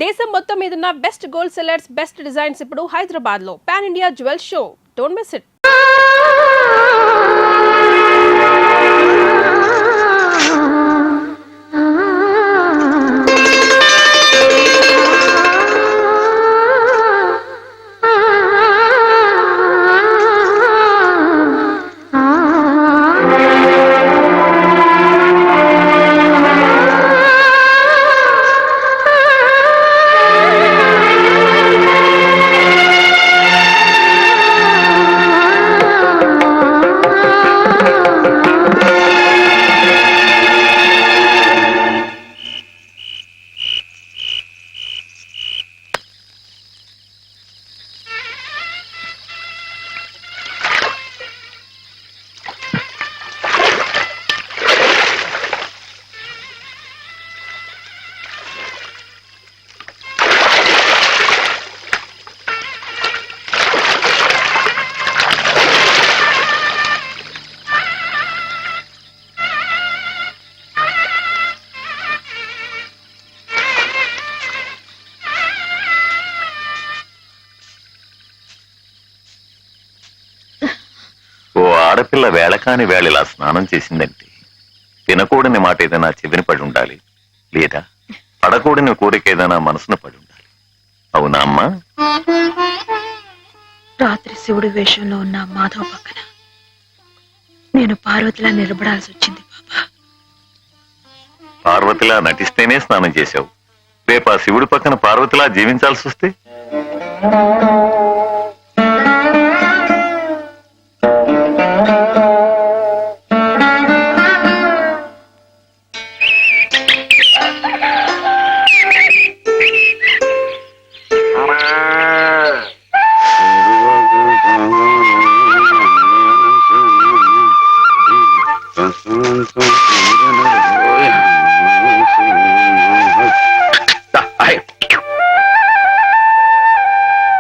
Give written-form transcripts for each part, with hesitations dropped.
దేశం మొత్తం మీదున్న best gold sellers, best designs ఇప్పుడు హైదరాబాద్ లో pan India jewel show. Don't miss it. ఆడపిల్ల వేళకాని వేళ ఇలా స్నానం చేసిందంటే తినకూడని మాట ఏదైనా చెవిని పడి ఉండాలి, లేదా పడకూడని కోరిక ఏదైనా మనసును పడి ఉండాలి. అవునా అమ్మా? రాత్రి శివుడి వేషంలో ఉన్న మాధవ్ పక్కన నేను పార్వతిలా నిలబడాల్సి వచ్చింది బాబా. పార్వతిలా నటిస్తేనే స్నానం చేశావు. రేపు ఆ శివుడి పక్కన పార్వతిలా జీవించాల్సి వస్తే?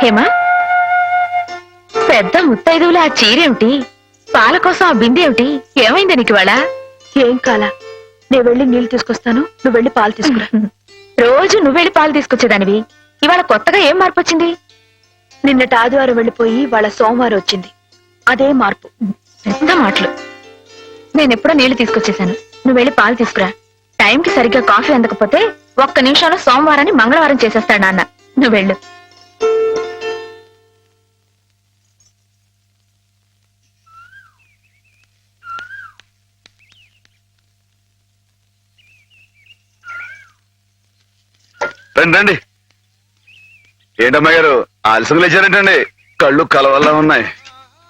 హేమా, పెద్ద ముత్తైదువులు ఆ చీరేమిటి, పాల కోసం ఆ బిందెేమిటి, ఏమైంది నీకు ఇవాళ? ఏం కాలా, నేను వెళ్ళి నీళ్లు తీసుకొస్తాను, నువ్వు వెళ్ళి పాలు తీసుకురా. రోజు నువ్వు వెళ్ళి పాలు తీసుకొచ్చేదానివి, ఇవాళ కొత్తగా ఏం మార్పు వచ్చింది? నిన్నటి ఆదివారం వెళ్ళిపోయి వాళ్ళ సోమవారం వచ్చింది, అదే మార్పు. పెద్ద మాటలు. నేనెప్పుడో నీళ్లు తీసుకొచ్చేసాను, నువ్వు వెళ్ళి పాలు తీసుకురా. టైంకి సరిగ్గా కాఫీ అందకపోతే ఒక్క నిమిషంలో సోమవారాన్ని మంగళవారం చేసేస్తాడు నాన్న. నువ్వు వెళ్ళు. రండి రండి. ఏంటమ్మా గారు ఆలస్యం లేచారంటండి? కళ్ళు కలవల్లా ఉన్నాయి.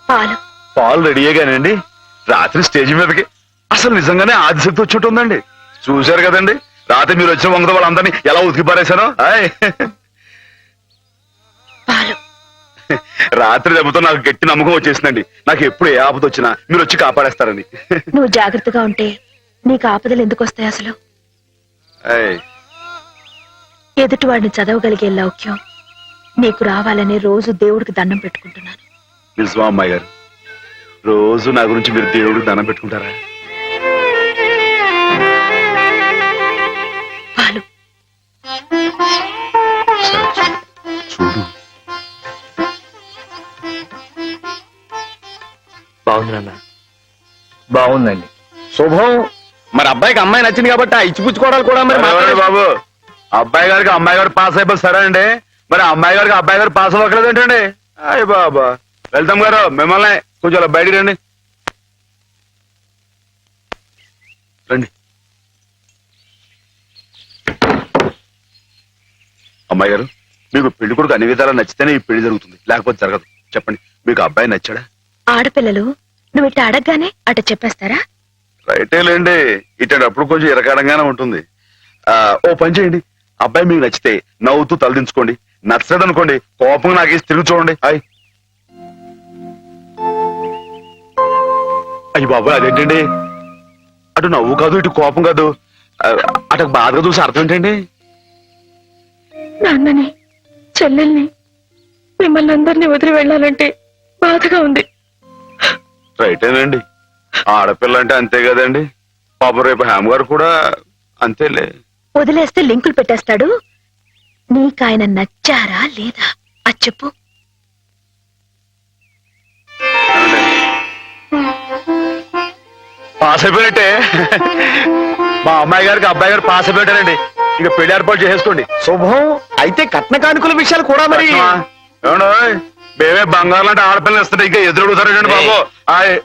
పాలు పాలు రెడీయేగానండి. రాత్రి స్టేజ్ మీదకి అసలు నిజంగానే ఆదిశక్తి వచ్చి ఉందండి. చూశారు కదండి రాత్రి మీరు వచ్చిన వంగతో వాళ్ళందరినీ ఎలా ఉతికి పారేశానో. పాలు రాత్రి దెబ్బతో నాకు గట్టి నమ్మకం వచ్చేసిందండి. నాకు ఎప్పుడు ఏ ఆపద వచ్చినా మీరు వచ్చి కాపాడేస్తారని. నువ్వు జాగ్రత్తగా ఉంటే నీకు ఆపదలు ఎందుకు వస్తాయి? అసలు ఎదుటి వాడిని చదవగలిగే లౌక్యం నీకు రావాలని రోజు దేవుడికి దండం పెట్టుకుంటున్నాను. నిజమా అమ్మాయి గారు? రోజు నా గురించి మీరు దేవుడికి దండం పెట్టుకుంటారా? పాలు చూడు. బాగుంది నాన్న, బాగుందండి. శుభం. మరి అబ్బాయికి అమ్మాయి నచ్చింది కాబట్టి ఆ ఇచ్చిపుచ్చుకోవడాలు కూడా మరి మాట్లాడండి బాబు. అబ్బాయి గారికి అమ్మాయి గారు పాస్ అయిపోయి సరే అండి, మరి అమ్మాయి గారికి అబ్బాయి గారు పాస్ అవ్వట్లేదు ఏంటండి? అయ్య బాబా. వెళ్తాం గారు, మిమ్మల్ని కొంచెం అలా బయటికి రండి. రండి. అమ్మాయి గారు, మీకు పెళ్లి కొడుకు అన్ని విధాలా నచ్చితేనే ఈ పెళ్లి జరుగుతుంది, లేకపోతే జరగదు. చెప్పండి, మీకు అబ్బాయి నచ్చాడా? ఆడపిల్లలు నువ్వు ఇట్ట అడగగానే అట చెప్పేస్తారా? రైటే లేండి, ఇటప్పుడు కొంచెం ఇరకాడంగానే ఉంటుంది. ఓ పని చేయండి, అబ్బాయి మీకు నచ్చితే నవ్వుతూ తలదించుకోండి, నచ్చదనుకోండి కోపం నాకేసి తిరిగి చూడండి. అయ్యి బాబాయ్, అదేంటండి? అటు నవ్వు కాదు, ఇటు కోపం కాదు, అటు బాధగా చూసి అర్థం ఏంటండి? నాన్నని, చెల్లెల్ని, మిమ్మల్ని అందరినీ వదిలి వెళ్ళాలంటే బాధగా ఉంది. రైటేనండి, ఆడపిల్ల అంటే అంతే కదండి. పాపం రేపు హేమ గారు కూడా అంతేలే. వదిలేస్తే లింకులు పెట్టేస్తాడు. నీ ఇంకాయన నచ్చారా లేదా అది చెప్పు. పాస్ అయిపోయినట్టే. మా అమ్మాయి గారికి అబ్బాయి గారు పాస్ అయిపోయారండి. ఇక పెళ్లి ఏర్పాటు చేసుకోండి. శుభం. అయితే కట్న కానుకల విషయాలు కూడా మరి ఏమండో మేమే బంగారం లాంటి ఆడపిల్లలు ఇస్తుంటే ఇంకా ఎదురుగుతారండి బాబు. ఆయ్.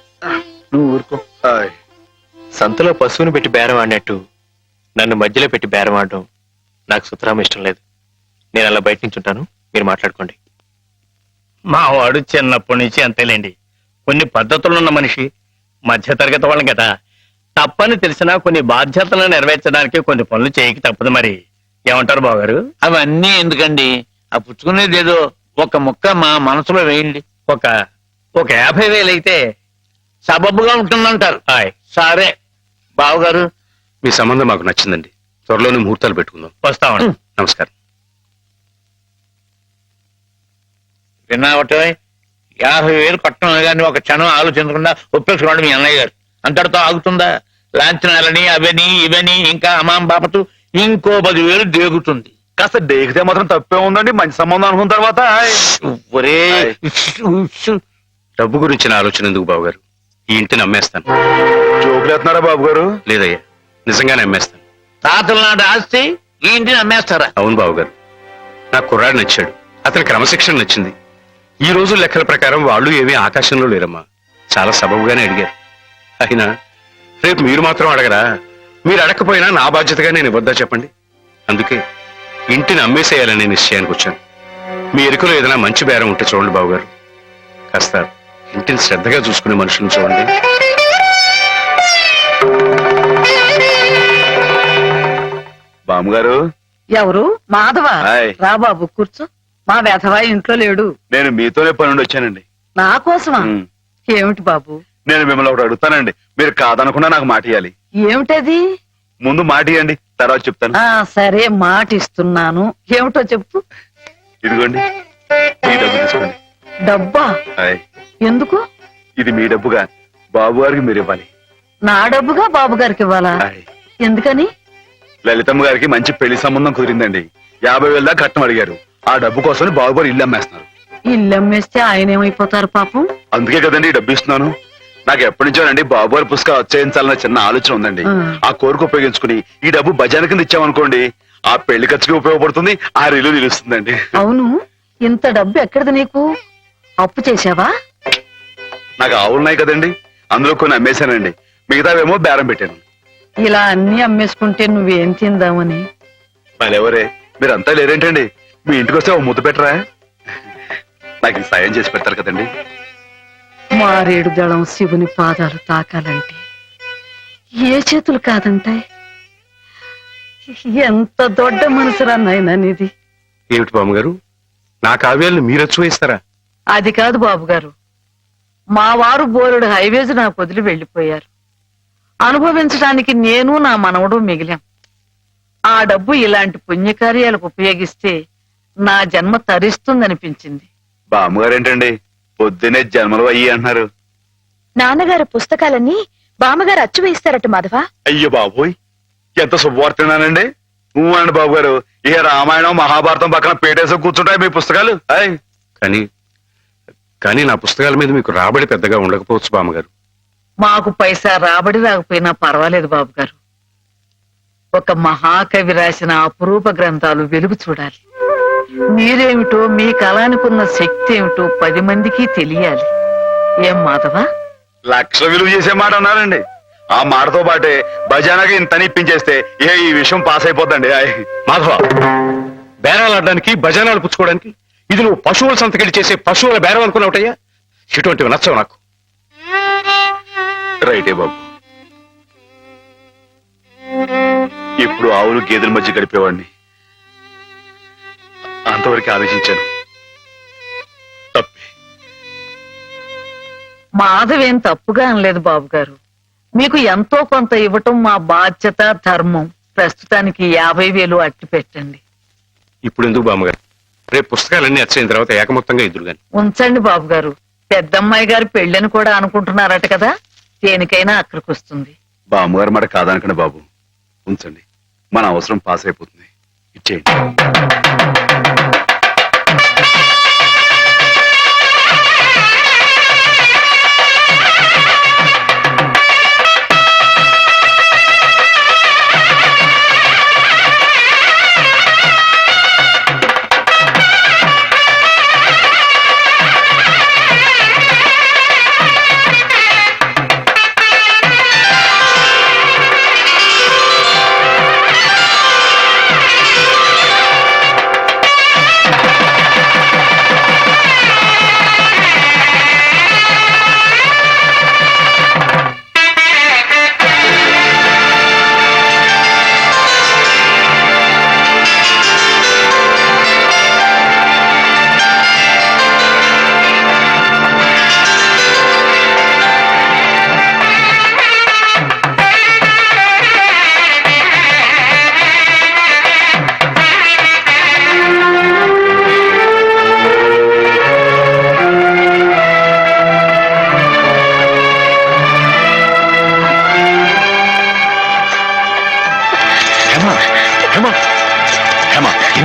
నువ్వు ఊరుకో. ఆయ్. సంతలో పశువుని పెట్టి బేరం ఆడినట్టు నన్ను మధ్యలో పెట్టి బేరం ఆడడం నాకు సుతరాం ఇష్టం లేదు. నేను అలా బయట నుంచి ఉంటాను, మీరు మాట్లాడుకోండి. మా వాడు చిన్నప్పటి నుంచి అంతేలేండి. కొన్ని పద్ధతులున్న మనిషి, మధ్యతరగతి వాళ్ళం కదా. తప్పని తెలిసినా కొన్ని బాధ్యతలను నెరవేర్చడానికి కొన్ని పనులు చేయక తప్పదు. మరి ఏమంటారు బావగారు? అవన్నీ ఎందుకండి, ఆ పుచ్చుకునేది ఏదో ఒక ముక్క మా మనసులో వేయండి. ఒక 50,000 అయితే సబబుగా ఉంటుందంటారు. హాయ్, సరే బావగారు, మీ సంబంధం మాకు నచ్చిందండి. త్వరలోనే ముహూర్తాలు పెట్టుకుందాం. వస్తామండి. నమస్కారం. విన్నావటే 50,000 కట్టడం కానీ ఒక క్షణం ఆలోచించకుండా ఒప్పేసుకోండి మీ అన్నయ్య గారు. అంతటితో ఆగుతుందా? లాంఛనాలని అవని ఇవని ఇంకా అమాం బాపతు ఇంకో 10,000 దేగుతుంది. కాస్త డేకితే మాత్రం తప్పే ఉందండి. మంచి సంబంధం అనుకున్న తర్వాత ఆయ్. ఒరే డబ్బు గురించిన ఆలోచన ఎందుకు బావగారు? ఈ ఇంటిని అమ్మేస్తాను. జోకులు వేస్తున్నారా బాబు గారు? లేదయ్యా, నిజంగానే అమ్మేస్తాను. తాతల నాటి ఆస్తి ఈ ఇంటిని అమ్మేస్తారా? అవును బావగారు, నాకు కుర్రాడు నచ్చాడు. అతని క్రమశిక్షణ నచ్చింది. ఈ రోజు లెక్కల ప్రకారం వాళ్ళు ఏమీ ఆకాశంలో లేరమ్మా. చాలా సబబుగానే అడిగారు. అయినా రేపు మీరు మాత్రం అడగరా? మీరు అడగకపోయినా నా బాధ్యతగా నేను ఇవ్వద్దా చెప్పండి. అందుకే ఇంటిని అమ్మేసేయాలనే నిశ్చయానికి వచ్చాను. మీ ఎరుకలో ఏదైనా మంచి బేరం ఉంటే చూడండి బావగారు. కాస్త ఇంటిని శ్రద్ధగా చూసుకునే మనుషులను చూడండి. బామ్మగారు, ఎవరు? మాధవ. హాయ్. రా బాబు కూర్చో. మా వెధవా ఇంట్లో లేడు. నేను మీతోనే పని నుండి వచ్చానండి. నా కోసమా? ఉమ్. ఏమిటి బాబు? నేను మిమ్మల్ని ఒకటి అడుగుతానండి. మీరు కాదనకుండా నాకు మాట ఇవ్వాలి. ఏమిటది? ముందు మాట ఇవ్వండి, తర్వాత చెప్తాను. సరే మాట ఇస్తున్నాను. ఏమిటో చెప్పు. ఇదిగోండి, ఈ డబ్బు తీసుకోండి. డబ్బా? హాయ్. ఎందుకు? ఇది మీ డబ్బుగా బాబు గారికి మీరు ఇవ్వాలి. నా డబ్బుగా బాబు గారికి ఇవ్వాలా? హాయ్. ఎందుకని? లలితమ్మ గారికి మంచి పెళ్లి సంబంధం కుదిరిందండి. 50,000 దాకా కట్నం అడిగారు. ఆ డబ్బు కోసం బాబు గారు ఇల్లు అమ్మేస్తున్నారు. ఇల్లు అమ్మేస్తే ఆయన ఏమైపోతారు పాపం? అందుకే కదండి ఈ డబ్బు ఇస్తున్నాను. నాకు ఎప్పటి నుంచోనండి బాబు గారి పుస్తకం వచ్చేయించాలన్న చిన్న ఆలోచన ఉందండి. ఆ కోరిక ఉపయోగించుకుని ఈ డబ్బు బజార్ కింద ఇచ్చామనుకోండి, ఆ పెళ్లి ఖర్చుకి ఉపయోగపడుతుంది, ఆ ఇల్లు నిలుస్తుందండి. అవును, ఇంత డబ్బు ఎక్కడిది నీకు? అప్పు చేశావా? నాకు ఆవులున్నాయి కదండి, అందులో కొన్ని అమ్మేశానండి. మిగతావేమో బేరం పెట్టాను. ఇలా అన్ని అమ్మేసుకుంటే నువ్వేం తిందామని. మరెవరే, మీరంతా లేరేంటండి? మీ ఇంటికి వస్తే ఓ ముద్దు పెట్టరా? నాకు ఈ సాయం చేసి పెడతారు కదండి. మారేడు దళం శివుని పాదాలు తాకాలంటే ఏ చేతులు కాదంటాయి? ఎంత దొడ్డ మనసురా నాయనా నీది. ఏమిటి బామ్మగారు, నా కావ్యాలను మీరు అచ్చువేస్తారా? అది కాదు బాబు గారు, మా వారు బోరుడు హైవేస్ నాకు వదిలి వెళ్లిపోయారు. అనుభవించడానికి నేను నా మనవడు మిగిలాం. ఆ డబ్బు ఇలాంటి పుణ్యకార్యాలకు ఉపయోగిస్తే నా జన్మ తరిస్తుందనిపించింది. బామ్మగారు ఏంటండి పొద్దునే జన్మలు అయ్యి అంటున్నారు? నాన్నగారు పుస్తకాలన్నీ బామ్మగారు అచ్చు వేయిస్తారట మాధవ. అయ్యో బాబోయ్, ఎంత శుభవార్తనానండి. అండి బాబు గారు, ఇక రామాయణం మహాభారతం పక్కన పేటేసి కూర్చుంటాయి మీ పుస్తకాలు. ఆయ్. కానీ నా పుస్తకాల మీద మీకు రాబడి పెద్దగా ఉండకపోవచ్చు బామ్మగారు. మాకు పైసా రాబడి రాకపోయినా పర్వాలేదు బాబు గారు. ఒక మహాకవి రాసిన అపురూప గ్రంథాలు వెలుగు చూడాలి. మీరేమిటో, మీ కళానికున్న శక్తి ఏమిటో 10 మందికి తెలియాలి. ఏం మాధవా? లక్ష విలువ చేసే మాట అన్నారండి. ఆ మాటతో పాటే భజానాకి ఇంత ఇప్పించేస్తే ఈ విషయం పాస్ అయిపోద్దండి. ఆయ్. మాధవ, బేరాలు ఆడడానికి భజనాలు పుచ్చుకోవడానికి ఇది నువ్వు పశువుల సంతకెళ్ళి చేసే పశువుల బేరం అనుకున్నావుటయ్యా. ఇటువంటివి నచ్చవు నాకు. రైటే బాబు, ఇప్పుడు ఆవులు గేదెల మధ్య గడిపేవాడిని. అంతవరకు ఆలోచించాను. తప్పే. మాధవేం తప్పుగా అనలేదు బాబు గారు. మీకు ఎంతో కొంత ఇవ్వటం మా బాధ్యత, ధర్మం. ప్రస్తుతానికి 50,000 అట్టి పెట్టండి. ఇప్పుడు ఎందుకు బామ్మగారు? రేపు పుస్తకాలన్నీ వచ్చైన తర్వాత ఏకమొత్తంగా ఎదురుగాని ఉంచండి బాబు గారు. పెద్దమ్మాయి గారి పెళ్ళని కూడా అనుకుంటున్నారట కదా, దేనికైనా అక్కడికి వస్తుంది. బామ్మగారు మాట కాదనకండి బాబు, ఉంచండి. మన అవసరం పాస్ అయిపోతుంది. ఇచ్చేయండి.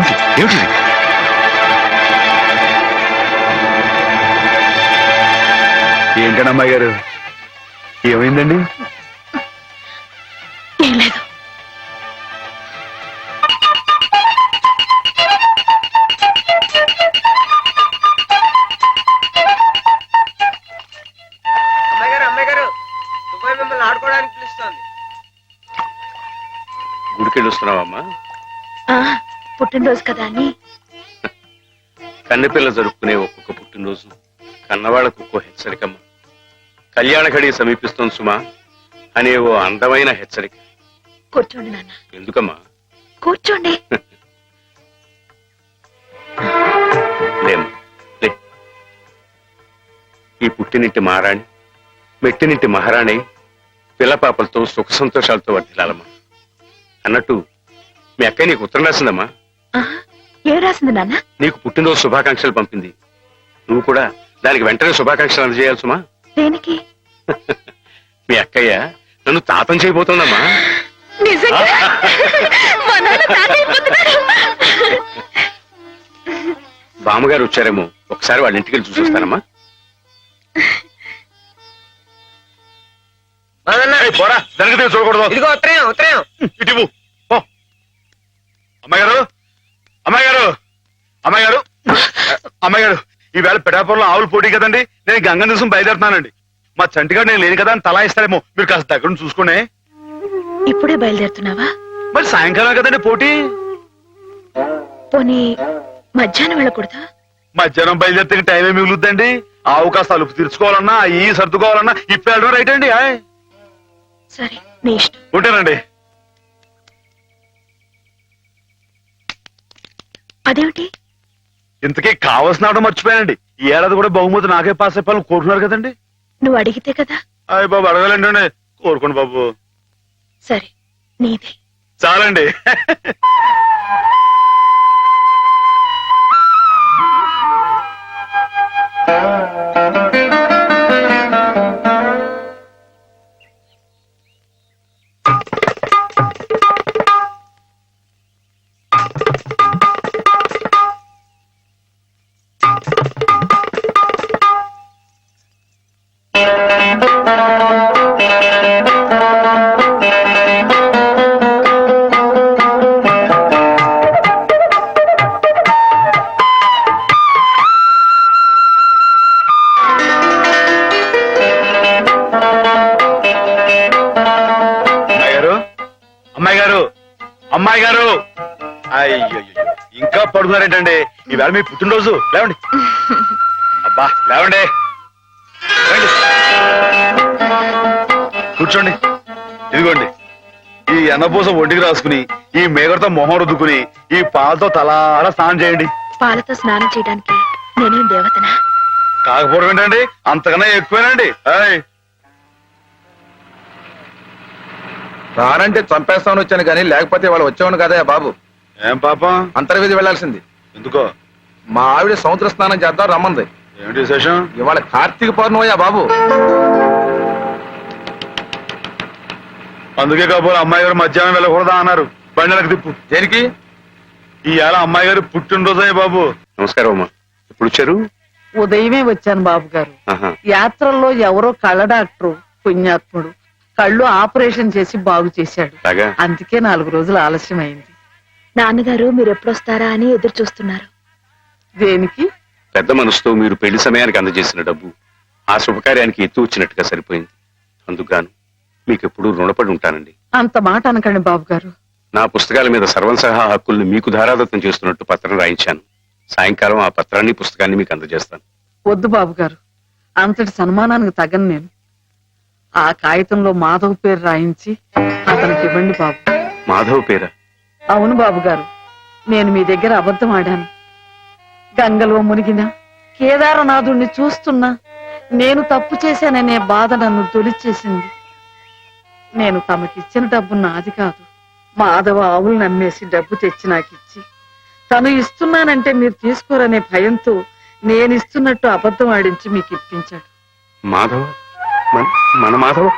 ఏమిటి ఏమిటి ఏంటండి అమ్మాయి గారు ఏమైందండి? ఏం లేదు. గుడికెళ్ళి వస్తున్నావమ్మా? ఆ, పుట్టినరోజు కదా అని. కన్నెపిల్ల జరుపుకునే ఒక్కొక్క పుట్టినరోజు కన్నవాళ్లకు ఒక్కో హెచ్చరికమ్మ. కళ్యాణ ఘడి సమీపిస్తోంది సుమా అనే ఓ అందమైన హెచ్చరిక. కూర్చోండి నాన్న, ఎందుకమ్మా? కూర్చోండి. లేమ్మా లే. ఈ పుట్టినింటి మహారాణి మెట్టినింటి మహారాణి పిల్లపాపలతో సుఖ సంతోషాలతో వర్ధిల్లాలమ్మా. అన్నట్టు మీ అక్కయ్య నీకు ఉత్తరం రాసిందమ్మా. ఆహా, ఏం రాసింది నాన్న? నీకు పుట్టినరోజు శుభాకాంక్షలు పంపింది. నువ్వు కూడా దానికి వెంటనే శుభాకాంక్షలు అందజేయాలి సుమా. దేనికి? మీ అక్కయ్య నన్ను తాతం చేయబోతుందమ్మా. నిజంగా? మా నాన్న తాత అయిపోతున్నారు. బామ్మగారు వచ్చారేమో, ఒకసారి వాళ్ళ ఇంటికి వెళ్ళి చూసొస్తానమ్మా. పోరా, దానికి చూడకూడదు. ఇదిగో ఉత్తరం ఉత్తరం. ఇటు అమ్మాయి గారు అమ్మాయి గారు అమ్మాయి గారు అమ్మాయి గారు ఈవేళ పిఠాపురంలో ఆవులు పోటీ కదండి. నేను గంగ దివసం బయలుదేరుతున్నానండి. మా చంటిగాడు నేను లేని కదా అని తలా ఇస్తారేమో, మీరు కాస్త దగ్గర నుంచి చూసుకోండి. ఇప్పుడే బయలుదేరుతున్నావా? మరి సాయంకాలం కదండి పోటీ. పోనీ మధ్యాహ్నం వెళ్ళకూడదా? మధ్యాహ్నం బయలుదేరితే టైం ఏమి మిగులుద్దండి. ఆవు కాస్త అలుపు తీర్చుకోవాలన్నా ఈ సర్దుకోవాలన్నా ఇప్పుడు వెళ్ళడం రైట్ అండి. సరే, నీ ఇష్టం. ఉంటానండి. అదేమిటి? ఇంతకీ కావాల్సిన ఆవిడ మర్చిపోయానండి. ఈ ఏడాది కూడా బహుమతి నాకే పాస్ అయిపోవాలని కోరుకున్నారు కదండి. నువ్వు అడిగితే కదా. అయ్య బాబు అడగాలండి, కోరుకోండి బాబు. సరే, నీదే. చాలండి. అమ్మాయి గారు అమ్మాయి గారు అయ్యో ఇంకా పడుకున్నారేంటండి? ఈవేళ మీ పుట్టినరోజు. లేవండి, అబ్బా లేవండి, కూర్చోండి. ఇదిగోండి ఈ ఎన్నపూస ఒంటికి రాసుకుని ఈ మేగడతో మొహం రుద్దుకుని ఈ పాలతో తలారా స్నానం చేయండి. పాలతో స్నానం చేయడానికి నేనేం దేవతనా? కాకపోవడం ఏంటండి, అంతకన్నా ఎక్కువేనండి. రానంటే చంపేస్తామని వచ్చాను కానీ లేకపోతే వాళ్ళు వచ్చేవాడు కదా బాబు. ఏం పాపం? అంతర్వేది వెళ్లాల్సింది. ఎందుకో? మా ఆవిడ సముద్ర స్నానం చేద్దాం రమ్మంది. ఏమిటి విశేషం? ఇవాళ కార్తీక పౌర్ణమయ్యా బాబు. అందుకే కాబోలు అమ్మాయి గారు మధ్యాహ్నం వెళ్ళకూడదా అన్నారు. బండలకు తిప్పు. దేనికి? ఈ ఏళ అమ్మాయి గారు పుట్టినరోజే బాబు. నమస్కారం అమ్మా. ఎప్పుడు వచ్చారు? ఉదయమే వచ్చాను బాబు గారు. ఆహా. యాత్రల్లో ఎవరో కళ్ళ డాక్టరు పుణ్యాత్ముడు కళ్ళు ఆపరేషన్ చేసి బాగు చేశాడు. అలాగా? అందుకే 4 రోజులు ఆలస్యమైంది. నాన్నగారు మీరు ఎప్పుడొస్తారా అని ఎదురు చూస్తున్నారు. దేనికి? పెద్ద మనసుతో మీరు పెళ్లి సమయానికి అందజేసిన డబ్బు ఆ శుభకార్యానికి ఎత్తు వచ్చినట్టుగా సరిపోయింది. అందుకుగాను మీకు ఎప్పుడు రుణపడి ఉంటానండి. అంత మాట అనకండి బాబు గారు. నా పుస్తకాల మీద సర్వం సహా హక్కుల్ని మీకు ధారాదత్తం చేస్తున్నట్టు పత్రం రాయించాను. సాయంకాలం ఆ పత్రాన్ని పుస్తకాన్ని మీకు అందజేస్తాను. వద్దు బాబు గారు, అంతటి సన్మానానికి తగను నేను. ఆ కాగితంలో మాధవ్ పేరు రాయించి అతనికి ఇవ్వండి బాబు. మాధవ్ పేరా? అవును బాబు గారు, నేను మీ దగ్గర అబద్ధం ఆడాను. గంగలో మునిగినా కేదారనాథుణ్ణి చూస్తున్నా నేను తప్పు చేశాననే బాధ నన్ను తొలిచేసింది. నేను తమకిచ్చిన డబ్బు నాది కాదు. మాధవ ఆవులు నమ్మేసి డబ్బు తెచ్చి నాకిచ్చి తను ఇస్తున్నానంటే మీరు తీసుకోరనే భయంతో నేను ఇస్తున్నట్టు అబద్ధం ఆడించి మీకు ఇప్పించాడు. మాధవ్? మన మాధవ్?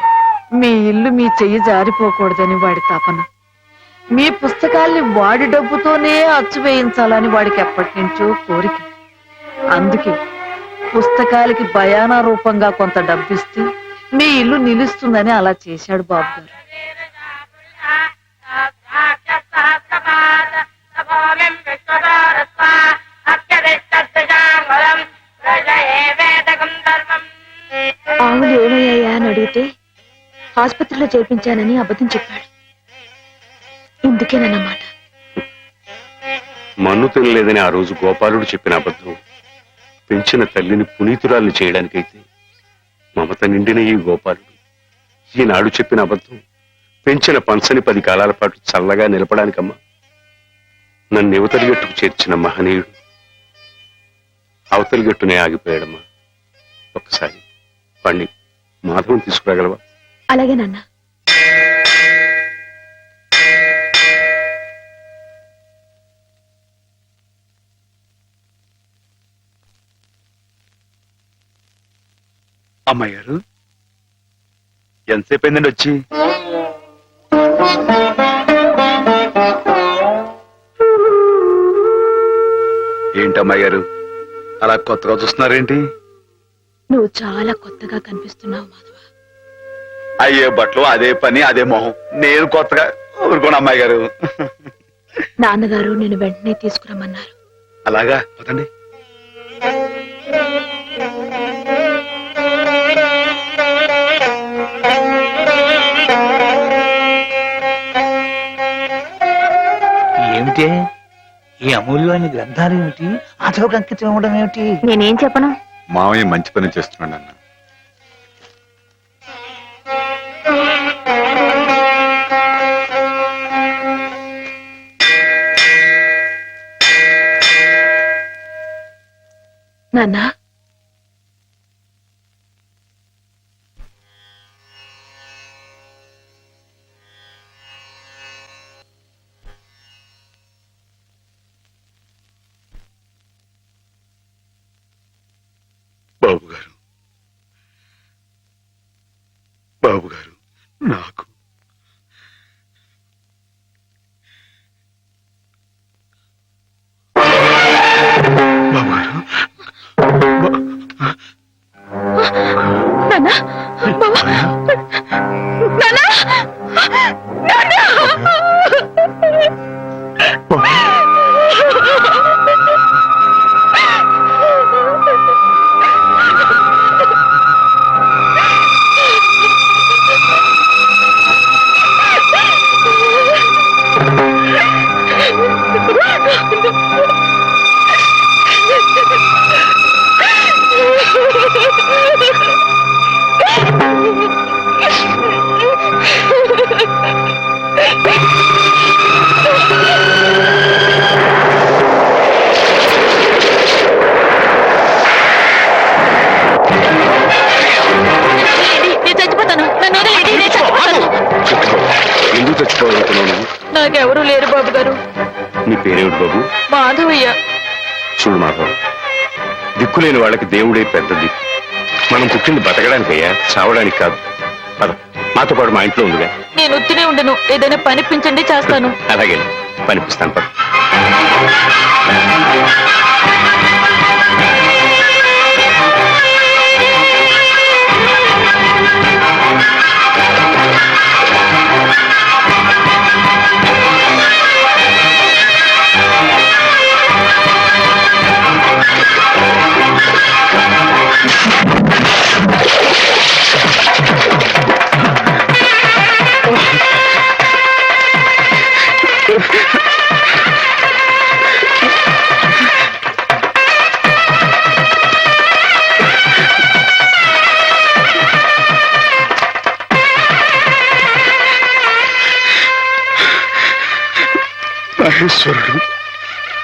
మీ ఇల్లు మీ చెయ్యి జారిపోకూడదని వాడి తపన. మీ పుస్తకాల్ని వాడి డబ్బుతోనే అచ్చు వేయించాలని వాడికి ఎప్పటి నుంచో కోరిక. అందుకే పుస్తకాలకి బయానా రూపంగా కొంత డబ్బిస్తే మీ ఇల్లు నిలుస్తుందని అలా చేశాడు బాబు గారు. ఆవులు ఏమయ్యాయా అని అడిగితే ఆసుపత్రిలో చేర్పించానని అబద్ధం చెప్పాడు. ఇందుకేనన్నమాట. మన్ను తినలేదని ఆ రోజు గోపాలుడు చెప్పిన అబద్ధం పెంచిన తల్లిని పునీతురాల్ని చేయడానికైతే మమత నిండిన ఈ గోపాలుడు ఈనాడు చెప్పిన అబద్ధం పెంచిన పంచని 10 కాలాల పాటు చల్లగా నిలపడానికమ్మా. నన్ను యువతలి గట్టుకు చేర్చిన మహనీయుడు అవతలి గట్టునే ఆగిపోయాడమ్మా. ఒక్కసారి పండి మాధవం తీసుకురాగలవా? అలాగే నాన్న. అమ్మాయి గారు ఎంతసేపు అయిందండి వచ్చి? ఏంటమ్మాయి గారు అలా కొత్తగా చూస్తున్నారేంటి? నువ్వు చాలా కొత్తగా కనిపిస్తున్నావు మాధవ. అయ్యే బట్టలు అదే పని అదే మొహం, నేను కొత్తగా ఊరుకోను అమ్మాయి గారు. నాన్నగారు నేను వెంటనే తీసుకురమ్మన్నారు. అలాగా పదండి. ఏమిటి ఈ అమూల్యమైన గ్రంథాలు ఏమిటి? అతలకు అంకితం ఇవ్వడం ఏమిటి? నేనేం చెప్పను. మామయ్య మంచి పని చేస్తున్నాడు అన్న. నాన్న, బాబు గారు నాకు బాబు గారు నాన్న, బావ, నాన్న, నాన్న. ఎందుకు చచ్చిపోవాలనుకున్నావు? నాకెవరూ లేరు బాబు గారు. నీ పేరేమిటి బాబు? మాధవయ్య. చూడు మాధవ్, దిక్కులేని వాళ్ళకి దేవుడే పెద్ద దిక్కు. మనం పుట్టింది బతకడానికయ్యా, చావడానికి కాదు. పద, మాతో పాటు మా ఇంట్లో ఉందిగా. నేను ఉత్తినే ఉండను, ఏదైనా పనిపించండి చేస్తాను. అలాగే పనిపిస్తాను. పద. మహేశ్వరుడు,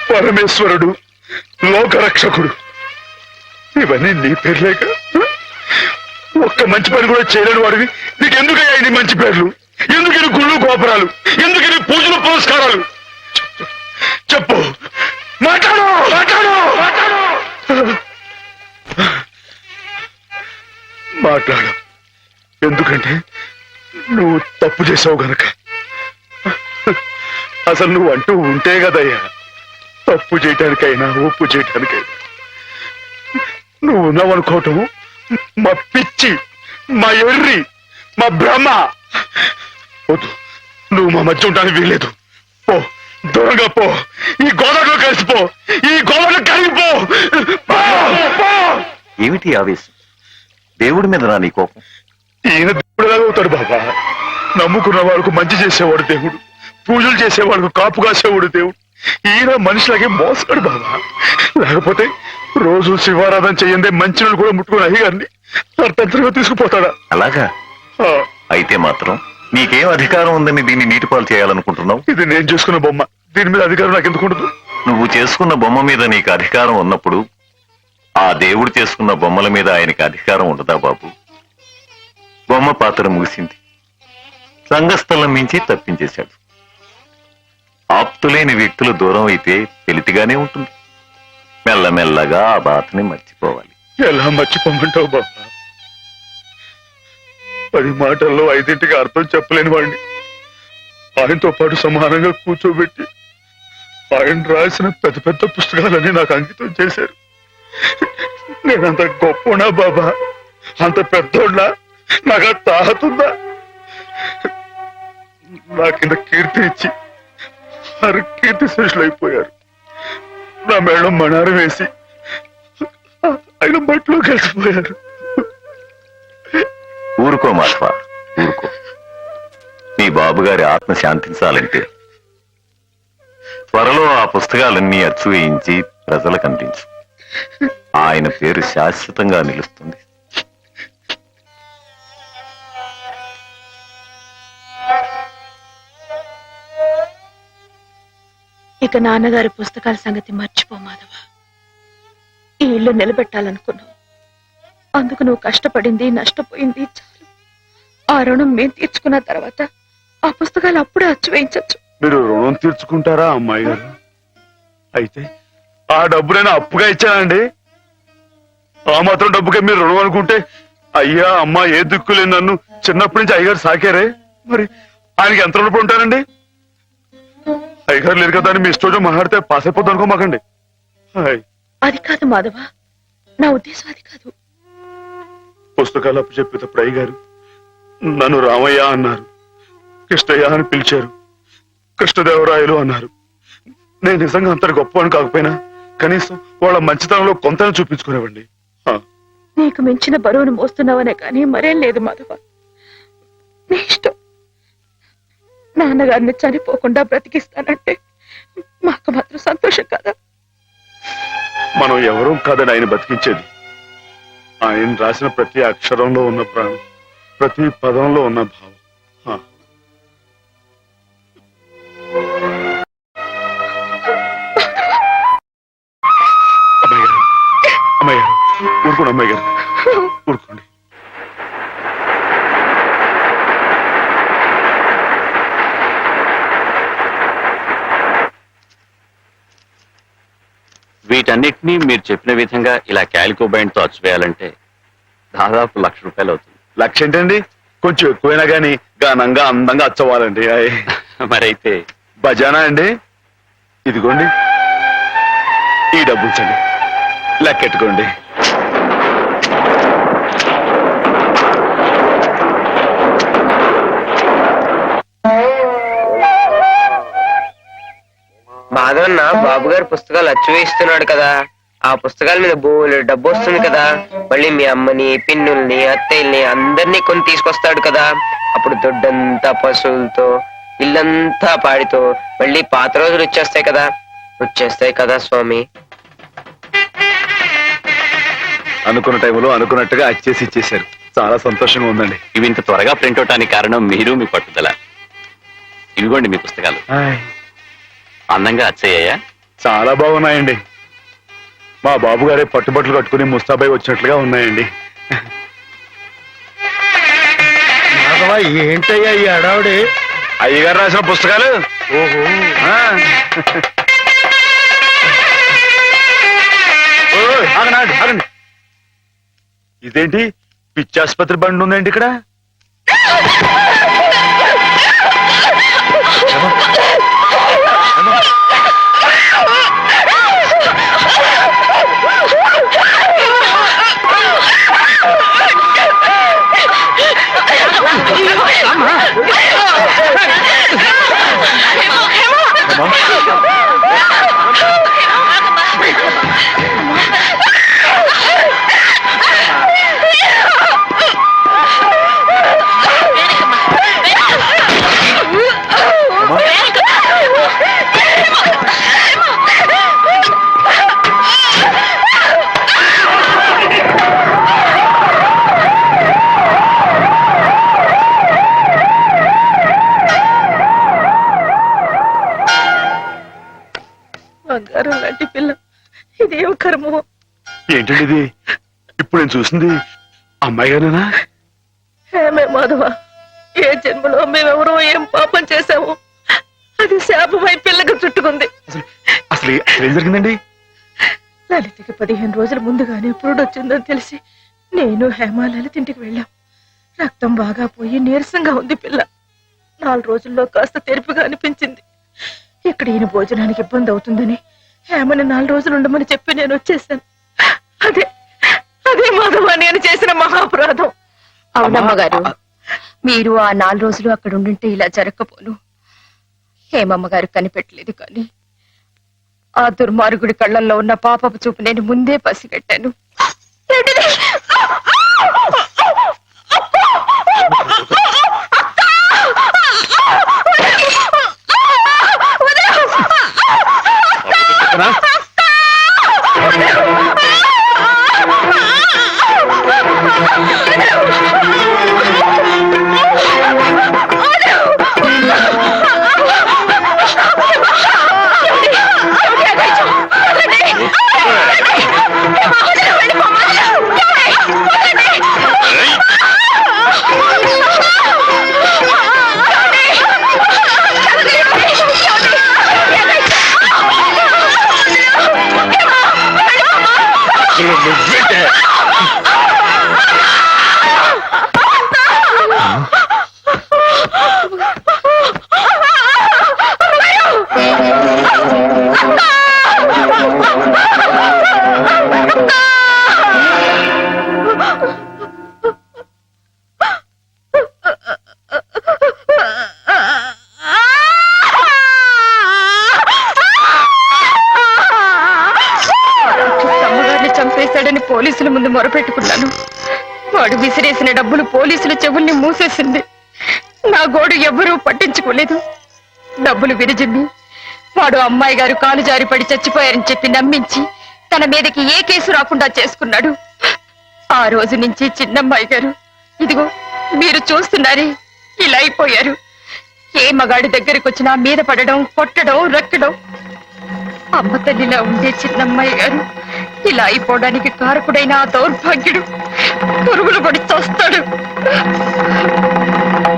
పరమేశ్వరుడు, లోకరక్షకుడు, ఇవన్నీ నీ పేర్లేక? ఒక్క మంచి పని కూడా చేయలేని వాడివి నీకెందుకయ్యా ఇన్ని మంచి పేర్లు? ఎందుకని గుళ్ళు గోపురాలు? ఎందుకని పూజలు పురస్కారాలు? చెప్పు, మాట్లాడు, మాట్లాడు, మాట్లాడు. ఎందుకంటే నువ్వు తప్పు చేసావు గనక. అసలు నువ్వు అంటూ ఉంటే కదయ్యా తప్పు చేయటానికైనా ఒప్పు చేయటానికైనా. నువ్వు ఉన్నావనుకోవటం మా పిచ్చి, మా ఎర్రి, మా భ్రమ. వద్దు, నువ్వు మా మధ్య ఉండడానికి వీల్లేదు. పో, దూరంగా పో, ఈ గోదావరిలో కలిసిపో, ఈ గోదావరిలో కలిగిపో. ఏమిటి ఆవేశం? దేవుడి మీద రా నీ కోపం. ఈయన దేవుడులాగా అవుతాడు బాబా. నమ్ముకున్న వాళ్ళకు మంచి చేసేవాడు దేవుడు, పూజలు చేసేవాళ్ళకు కాపు కాసేవాడు దేవుడు. ఈయన మనిషిలాగే మోసాడు బాబా. లేకపోతే రోజు శివారాధన చెయ్యందే మంచి కూడా ముట్టుకుని అయ్యగారిని అర్థంతరంగా తీసుకుపోతాడా? అలాగా ఆ, అయితే మాత్రం నీకేం అధికారం ఉందని దీన్ని నీటిపాలు చేయాలనుకుంటున్నావు? ఇది నేను చేసుకున్న బొమ్మ, దీని మీద అధికారం నాకు ఎందుకు ఉండదు? నువ్వు చేసుకున్న బొమ్మ మీద నీకు అధికారం ఉన్నప్పుడు ఆ దేవుడు చేసుకున్న బొమ్మల మీద ఆయనకి అధికారం ఉండదా బాబు? బొమ్మ పాత్ర ముగిసింది, రంగస్థలం నుంచి తప్పించేశాడు. ఆప్తులేని వ్యక్తులు దూరం అయితే తెలితిగానే ఉంటుంది. మెల్లమెల్లగా ఆ బాధని మర్చిపోవాలి. ఎలా మర్చిపోమంటావు బాబా? 10 మాటల్లో 5ంటికి అర్థం చెప్పలేని వాడిని ఆయనతో పాటు సమానంగా కూర్చోబెట్టి ఆయన రాసిన పెద్ద పెద్ద పుస్తకాలన్నీ నాకు అంకితం చేశారు. నేనంత గొప్పనా బాబా? అంత పెద్దోళ్ళ నాకు తాహతుందా? నా కింద కీర్తి ఇచ్చి వారు కీర్తి శేషులు అయిపోయారు. నా మేడం మణారం వేసి ఆయన బట్టలో కలిసిపోయారు. ఊరుకో మాధవ, ఊరుకో. నీ బాబుగారి ఆత్మ శాంతించాలంటే త్వరలో ఆ పుస్తకాలన్నీ అచ్చు వేయించి ప్రజలకు అందించు. ఆయన పేరు శాశ్వతంగా నిలుస్తుంది. ఇక నాన్నగారి పుస్తకాల సంగతి మర్చిపో మాధవ. ఈ ఇల్లు నిలబెట్టాలనుకున్నావు, అందుకు నువ్వు కష్టపడింది నష్టపోయింది చాలు. ఆ రుణం మేము తీర్చుకున్న తర్వాత ఆ పుస్తకాలు అప్పుడే అచ్చు వేయించచ్చు. మీరు రుణం తీర్చుకుంటారా అమ్మాయి గారు? అయితే ఆ డబ్బు నేను అప్పుగా ఇచ్చానండి. ఆ మాత్రం డబ్బుకే మీరు రుణం అనుకుంటే అయ్యా అమ్మ ఏ దిక్కులే నన్ను చిన్నప్పటి నుంచి అయ్యగారు సాకారే. మరి ఆయనకి ఎంత రుణపడి ఉంటానండి? అయ్యగారు లేదు కదా అని మీ ఇష్టం మాట్లాడితే పాస్ అయిపోద్ది అనుకోమాకండి. అది కాదు మాధవ, నా ఉద్దేశం అది కాదు. పుస్తకాలు అప్పు చెప్పేటప్పుడు అయ్యగారు నన్ను రామయ్య అన్నారు, కృష్ణయ్య అని పిలిచారు, కృష్ణదేవరాయలు అన్నారు. నేను నిజంగా అంత గొప్ప అని కాకపోయినా కనీసం వాళ్ళ మంచితనంలో కొంతని చూపించుకునేవండి. నీకు మించిన బరువును మోస్తున్నావనే కానీ మరేం లేదు మాధవ. నీ ఇష్టం. నాన్నగారిని చనిపోకుండా బ్రతికిస్తానంటే మాకు మాత్రం సంతోషం కదా. మనం ఎవరూ కాదని ఆయన బతికించేది. ఆయన రాసిన ప్రతి అక్షరంలో ఉన్న ప్రాణం, ప్రతి పదంలో ఉన్న భావం. అమ్మాయి గారు, అమ్మాయి గారు, ఊరుకోండి అమ్మాయి గారు, ఊరుకోండి. వీటన్నిటినీ మీరు చెప్పిన విధంగా ఇలా క్యాలికో బైండ్ తో అచ్చువేయాలంటే దాదాపు ₹1,00,000 అవుతుంది. 1,00,000 ఏంటండి? కొంచెం ఎక్కువైనా గానీ ఘనంగా అందంగా అచ్చవ్వాలండి. మరైతే బజానా అండి. ఇదిగోండి ఈ డబ్బులు చండి, లెక్కెట్టుకోండి. మాధవన్న బాబు గారు పుస్తకాలు అచ్చు వేస్తున్నాడు కదా, ఆ పుస్తకాల మీద బోలెడు డబ్బు వస్తుంది కదా. మళ్ళీ మీ అమ్మని, పిన్నుల్ని, అత్తయ్యల్ని అందరినీ కొని తీసుకొస్తాడు కదా. అప్పుడు దొడ్డంతా పశువులతో, ఇల్లంతా పాడితో మళ్ళీ పాత రోజులు వచ్చేస్తాయి కదా స్వామి. అనుకున్న టైంలో అనుకున్నట్టుగా అచ్చేసి ఇచ్చేశారు. చాలా సంతోషంగా ఉందండి. ఇవి ఇంత త్వరగా ప్రింట్ అవటానికి కారణం మీరు, మీ పట్టుదల. ఇవిగోండి మీ పుస్తకాలు. అందంగా అచ్చయ్యాయా? చాలా బాగున్నాయండి. మా బాబు గారే పట్టుబట్టలు కట్టుకుని ముస్తాబాయ్ వచ్చినట్లుగా ఉన్నాయండి. ఏంటయ్యా ఈ అడావుడి? అయ్యగారు రాసిన పుస్తకాలు. ఓహో, ఆగండి ఆగండి. ఇదేంటి పిచ్చాసుపత్రి బండి ఉందండి ఇక్కడ? ఇదేం కర్మో. ఏంటండి ఇది? ఇప్పుడు నేను చూసింది అమ్మాయి గారేనా? ఏమే మాధవ, ఏ జన్మలో మేమెవరో ఏం పాపం చేశాము, అది శాపమై పిల్లగా చుట్టుకుంది. అసలు ఏం జరిగిందండి? లలితకి 15 రోజుల ముందుగానే పురుడు వచ్చిందని తెలిసి నేను హేమ లలిత ఇంటికి వెళ్ళాం. రక్తం బాగా పోయి నీరసంగా ఉంది పిల్ల. 4 రోజుల్లో కాస్త తెరుపుగా అనిపించింది. ఇక్కడ ఈయన భోజనానికి ఇబ్బంది అవుతుందని హేమని 4 రోజులు ఉండమని చెప్పి నేను వచ్చేసాను. అదే అదే మాధవ నేను చేసిన మహాపరాధం. అవునమ్మగారు, మీరు ఆ 4 రోజులు అక్కడ ఉండుంటే ఇలా జరగకపోను. హేమమ్మగారు కనిపెట్టలేదు కానీ ఆ దుర్మార్గుడి కళ్ళల్లో ఉన్న పాపపు చూపు నేను ముందే పసిగట్టాను. పోలీసుల ముందు మొరపెట్టుకున్నాను. వాడు విసిరేసిన డబ్బులు పోలీసుల చెవుల్ని మూసేసింది. నా గోడు ఎవ్వరూ పట్టించుకోలేదు. డబ్బులు విరిజిమ్మి వాడు అమ్మాయి గారు కాలు జారి పడి చచ్చిపోయారని చెప్పి నమ్మించి తన మీదకి ఏ కేసు రాకుండా చేసుకున్నాడు. ఆ రోజు నుంచి చిన్నమ్మాయి గారు ఇదిగో మీరు చూస్తున్నారే ఇలా అయిపోయారు. ఏ మగాడి దగ్గరికి వచ్చినా మీద పడడం, కొట్టడం, రక్కడం. అమ్మ తల్లిలా ఉండే చిన్నమ్మాయి గారు ఇలా అయిపోవడానికి కారకుడైన ఆ దౌర్భాగ్యుడు పురుగులు పడి చస్తాడు.